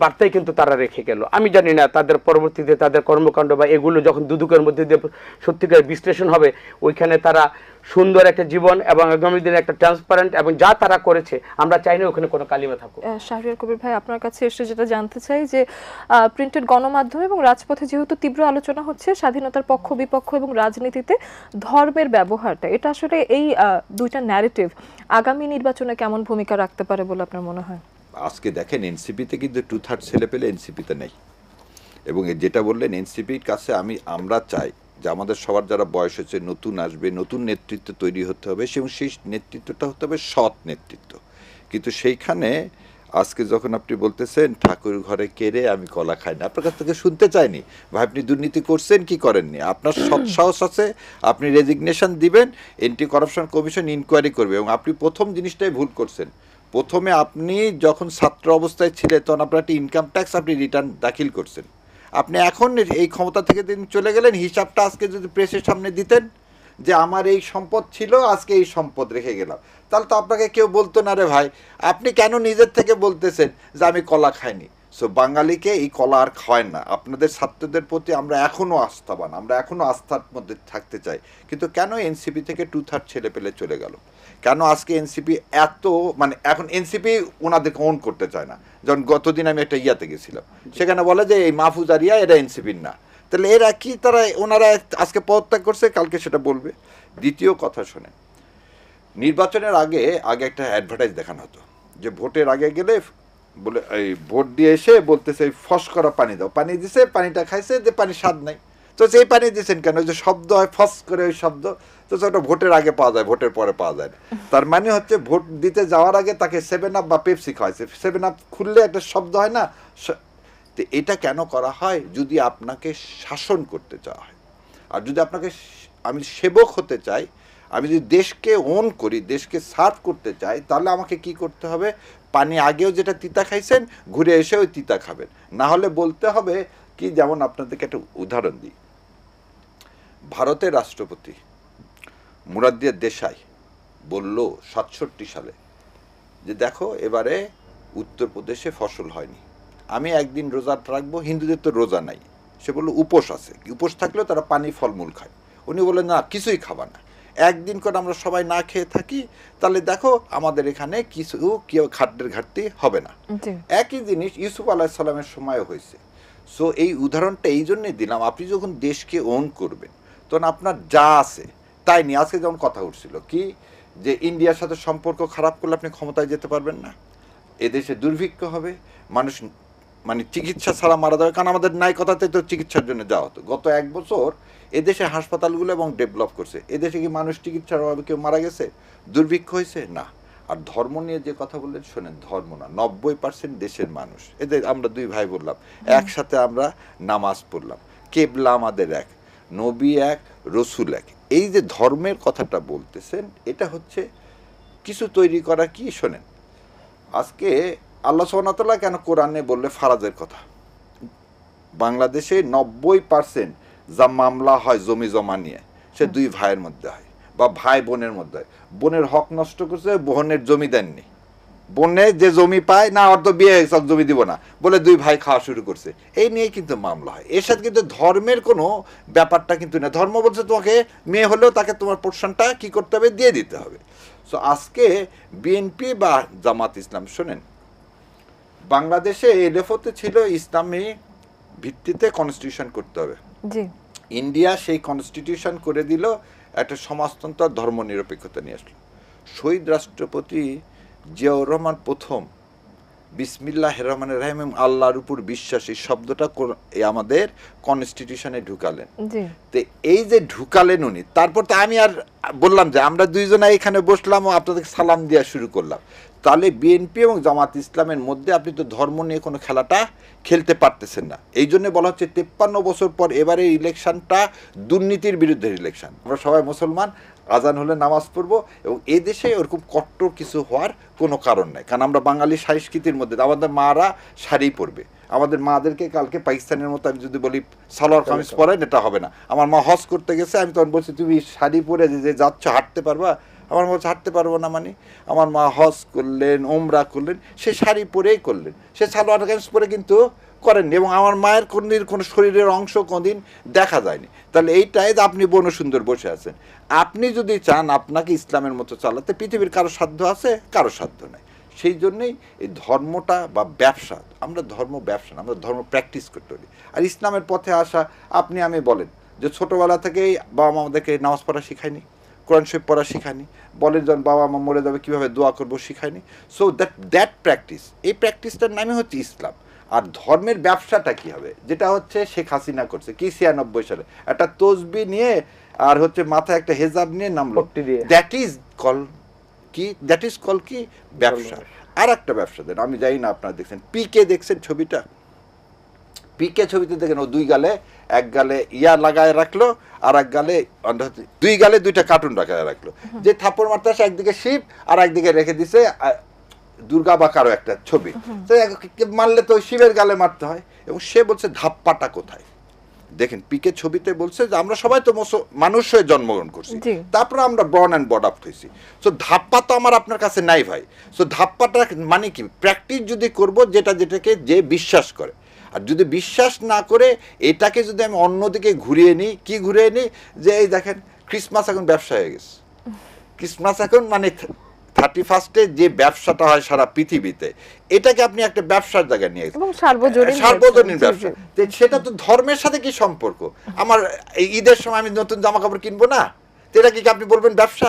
বার্তাই কিন্তু তারা রেখে গেল। আমি জানি না তাদের পরবর্তীতে তাদের কর্মকাণ্ড বা এগুলো যখন দুদকের মধ্যে দিয়ে সত্যিকার বিশ্লেষণ হবে, ওইখানে তারা সুন্দর একটা জীবন এবং আগামী দিনে একটা ট্রান্সপারেন্ট এবং যা তারা করেছে আমরা চাই না ওখানে কোনো কালিমা থাকুক। শাহরিয়ার কবির ভাই, আপনার কাছে এসে যেটা জানতে চাই যে প্রিন্টেড গণমাধ্যম এবং রাজপথে যেহেতু তীব্র আলোচনা হচ্ছে স্বাধীনতার পক্ষ বিপক্ষ এবং রাজনীতিতে ধর্মের ব্যবহারটা, এটা আসলে এই দুইটা ন্যারেটিভ আগামী নির্বাচনে কেমন ভূমিকা রাখতে পারে বলে আপনার মনে হয়? আজকে দেখেন এনসিপিতে কিন্তু 2/3 ছেলে পেলে এনসিপিতে নেই, এবং যেটা বললেন এনসিপির কাছে আমরা চাই যে আমাদের সবার যারা বয়স হচ্ছে নতুন আসবে, নতুন নেতৃত্ব তৈরি হতে হবে, এবং সেই নেতৃত্বটা হতে হবে সৎ নেতৃত্ব। কিন্তু সেইখানে আজকে যখন আপনি বলতেছেন ঠাকুর ঘরে কেড়ে আমি কলা খাই না, আপনার কাছ থেকে শুনতে চাইনি ভাই আপনি দুর্নীতি করছেন কি করেননি, আপনার সৎ সাহস আছে, আপনি রেজিগনেশন দিবেন, এন্টি করাপশন কমিশন ইনকোয়ারি করবে। এবং আপনি প্রথম জিনিসটাই ভুল করছেন, প্রথমে আপনি যখন ছাত্র অবস্থায় ছিলেন তখন আপনার একটা ইনকাম ট্যাক্স আপনি রিটার্ন দাখিল করছেন। আপনি এখন এই ক্ষমতা থেকে দিন চলে গেলেন, হিসাবটা আজকে যদি প্রেসের সামনে দিতেন যে আমার এই সম্পদ ছিল আজকে এই সম্পদ রেখে গেলাম, তাহলে তো আপনাকে কেউ বলতো না রে ভাই আপনি কেন নিজের থেকে বলতেছেন যে আমি কলা খাইনি। সো বাঙালিকে এই কলা আর খাওয়ায় না। আপনাদের ছাত্রদের প্রতি আমরা এখনও আস্থাবান, আমরা এখনও আস্থার মধ্যে থাকতে চাই। কিন্তু কেন এনসিপি থেকে 2/3 ছেলে পেলে চলে গেল? কেন আজকে এনসিপি এত এখন এনসিপি ওনাদেরকে অন করতে চায় না। যেমন গতদিন আমি একটা ইয়াতে গেছিলাম, সেখানে বলে যে এই মাহফুজ আরিয়া এরা এনসিপির না, তাহলে এরা কি ওনারা আজকে পদত্যাগ করছে, কালকে সেটা বলবে। দ্বিতীয় কথা শোনেন, নির্বাচনের আগে একটা অ্যাডভার্টাইজ দেখানো হতো যে ভোটের আগে গেলে বলে এই ভোট দিয়ে এসে বলতেছে ফস করা পানি দাও, পানি দিছে, পানিটা খাইছে, যে পানি স্বাদ নাই, তো সেই পানি দিয়েছেন কেন? ওই যে শব্দ হয় ফস করে ওই শব্দ, তো ওটা ভোটের আগে পাওয়া যায়, ভোটের পরে পাওয়া যায় না। তার মানে হচ্ছে ভোট দিতে যাওয়ার আগে তাকে 7 আপ বা পেপসি খাওয়াইছে, 7 আপ খুললে একটা শব্দ হয় না। তো এটা কেন করা হয়? যদি আপনাকে শাসন করতে চাওয়া হয়, আর যদি আপনাকে আমি সেবক হতে চাই, আমি যদি দেশকে ওন করি, দেশকে সার্ভ করতে চাই, তাহলে আমাকে কি করতে হবে? পানি আগেও যেটা তিতা খাইছেন ঘুরে এসে ওই তিতা খাবেন। না হলে বলতে হবে কি, যেমন আপনাদেরকে একটা উদাহরণ দিই, ভারতের রাষ্ট্রপতি মুরারজি দেশাই বলল 67 সালে যে দেখো এবারে উত্তরপ্রদেশে ফসল হয়নি, আমি একদিন রোজা রাখবো, হিন্দুদের তো রোজা নাই, সে বললো উপোস আছে, উপোস থাকলেও তারা পানি ফলমূল খায়। উনি বললেন না কিছুই খাবা না, একদিন করে আমরা সবাই না খেয়ে থাকি, তাহলে দেখো আমাদের এখানে কেউ খাদ্যের ঘাটতি হবে না। একই জিনিস ইউসুফ আলাইহিসসালামের সময়ও হয়েছে। সো এই উদাহরণটা এই জন্যই দিলাম, আপনি যখন দেশকে ওন করবেন তখন আপনার যা আছে তাই নিয়ে। আজকে যেমন কথা উঠছিল কি যে ইন্ডিয়ার সাথে সম্পর্ক খারাপ করলে আপনি ক্ষমতায় যেতে পারবেন না, এদেশে দুর্ভিক্ষ হবে, মানুষ চিকিৎসা ছাড়া মারা যাবে, কারণ আমাদের নাই কথাতে তো চিকিৎসার জন্য যাওয়া হতো। গত 1 বছর এদেশে হাসপাতালগুলো এবং ডেভেলপ করছে, এদেশে কি মানুষ চিকিৎসার অভাবে কেউ মারা গেছে, দুর্ভিক্ষ হয়েছে না। আর ধর্ম নিয়ে যে কথা বললেন, শোনেন, ধর্ম না, 90% দেশের মানুষ, এদের আমরা 2 ভাই বললাম, একসাথে আমরা নামাজ পড়লাম, কেবলা আমাদের এক, নবী এক, রসুল এক। এই যে ধর্মের কথাটা বলতেছেন, এটা হচ্ছে কিছু তৈরি করা। কি শোনেন, আজকে আল্লাহ সুবহানাহু ওয়া তাআলা কেন কোরআনে বললে ফারাজের কথা, বাংলাদেশে 90% যা মামলা হয় জমি জমা নিয়ে সে 2 ভাইয়ের মধ্যে হয় বা ভাই বোনের মধ্যে হয়। বোনের হক নষ্ট করছে, বোনের জমি দেননি, বোনে যে জমি পায় না, অর্ধ বিয়ে সব জমি দিব না বলে 2 ভাই খাওয়া শুরু করছে, এই নিয়েই কিন্তু মামলা হয়। এর সাথে কিন্তু ধর্মের কোনো ব্যাপারটা কিন্তু না। ধর্ম বলছে তোমাকে মেয়ে হলেও তাকে তোমার পোর্শনটা কি করতে হবে, দিয়ে দিতে হবে। সো আজকে বিএনপি বা জামাত ইসলাম, শোনেন, বাংলাদেশে এলএফওতে ছিল ইসলামী ভিত্তিতে কনস্টিটিউশন করতে হবে, ইন্ডিয়া সেই কনস্টিটিউশন করে দিল, একটা সমাজতন্ত্র ধর্ম নিরপেক্ষতা নিয়ে আসলো। শহীদ রাষ্ট্রপতি জিয়াউর রহমান প্রথম বিসমিল্লাহির রহমানির রহিম আল্লাহর উপর বিশ্বাস এই শব্দটা আমাদের কনস্টিটিউশনে ঢুকালেন। তো এই যে ঢুকালেন উনি, তারপর তো আমি আর বললাম যে আমরা 2 জনে এখানে বসলাম ও আপনাদের সালাম দেওয়া শুরু করলাম, তাহলে বিএনপি এবং জামাত ইসলামের মধ্যে আপনি তো ধর্ম নিয়ে কোনো খেলাটা খেলতে পারতেছেন না। এই জন্য বলা হচ্ছে 53 বছর পর এবারে ইলেকশনটা দুর্নীতির বিরুদ্ধে ইলেকশন। আমরা সবাই মুসলমান, আজান হলে নামাজ পড়বো, এবং এই দেশে ওরকম কট্টর কিছু হওয়ার কোনো কারণ নাই। কারণ আমরা বাঙালি সংস্কৃতির মধ্যে আমাদের মারা শাড়ি পরবে, আমাদের মাদেরকে কালকে পাকিস্তানের মতো আমি যদি বলি সালোয়ার কামিজ পরেন, এটা হবে না। আমার মা হজ করতে গেছে, আমি তখন বলছি তুমি শাড়ি পরে যে যাচ্ছ হাঁটতে পারবা, আমার মা বলছে হাঁটতে পারবো না মানে, আমার মা হজ করলেন, ওমরা করলেন, সে শাড়ি পরেই করলেন, সে সালোয়ার কামিজ পরে কিন্তু করেননি, এবং আমার মায়ের কোনো শরীরের অংশ কোনদিন দেখা যায়নি। তাহলে এইটাই যে আপনি বন সুন্দর বসে আছেন, আপনি যদি চান আপনাকে ইসলামের মতো চালাতে, পৃথিবীর কারো সাধ্য আছে, কারো সাধ্য নাই। সেই জন্যই এই ধর্মটা বা ব্যবসা, আমরা ধর্ম ব্যবসা না, আমরা ধর্ম প্র্যাকটিস করতে পারি। আর ইসলামের পথে আসা, আপনি আমি বলেন যে ছোটোবেলা থেকেই বাবা মা আমাদেরকে নামাজ পড়া শিখায়নি, কোরআন শরীফ পড়া শিখায়নি, বলেন যখন বাবা মা মরে যাবে কীভাবে দোয়া করবো শিখায়নি। সো দ্যাট প্র্যাকটিস, এই প্র্যাকটিসটার নামই হচ্ছে ইসলাম। আর ধর্মের ব্যবসাটা কি হবে, যেটা হচ্ছে শেখ হাসিনা করছে কি 96 সালে, একটা তসবি নিয়ে আর হচ্ছে মাথায় একটা হেজাব নিয়ে নামলো, পট্টি দিয়ে। দ্যাট ইজ কল কি, দ্যাট ইজ কল কি ব্যবসা। আর একটা ব্যবসা দেন, আমি জানি না আপনারা দেখছেন, পিকে দেখছেন ছবিটা, পিকে ছবিতে দেখেন ও দুই গালে, এক গালে ইয়া লাগায় রাখলো, আর এক গালে, দুই গালে দুইটা কার্টুন লাগায় রাখলো, যে থাপ্পড় মারতে আসে একদিকে শিব আর একদিকে রেখে দিছে দুর্গা বা কারো একটা ছবি, তো মারলে তো শিবের গালে মারতে হয়। এবং সে বলছে ধাপ্পাটা কোথায়, দেখেন পিকে ছবিতে বলছে যে আমরা সবাই তো মানুষ হয়ে জন্মগ্রহণ করছি, তারপরে আমরা বর্ন অ্যান্ড বর্ড আপ হয়েছি, সো ধাপ্পা তো আমার আপনার কাছে নাই ভাই। সো ধাপ্পাটা মানে কি, প্র্যাকটিস যদি করব যেটাকে যে বিশ্বাস করে, আর যদি বিশ্বাস না করে এটাকে যদি আমি অন্যদিকে ঘুরিয়ে নিই, কি ঘুরিয়ে নিই, যে এই দেখেন ক্রিসমাস এখন ব্যবসা হয়ে গেছে, ক্রিসমাস এখন মানে 31-এ যে ব্যবসাটা হয় সারা পৃথিবীতে, এটাকে আপনি একটা ব্যবসার জায়গায় নিয়ে গেছেন, সার্বজনীন ব্যবসা। সেটা তো ধর্মের সাথে কি সম্পর্ক? আমার এই ঈদের সময় আমি নতুন জামা কাপড় কিনবো না, এটা কি আপনি বলবেন ব্যবসা?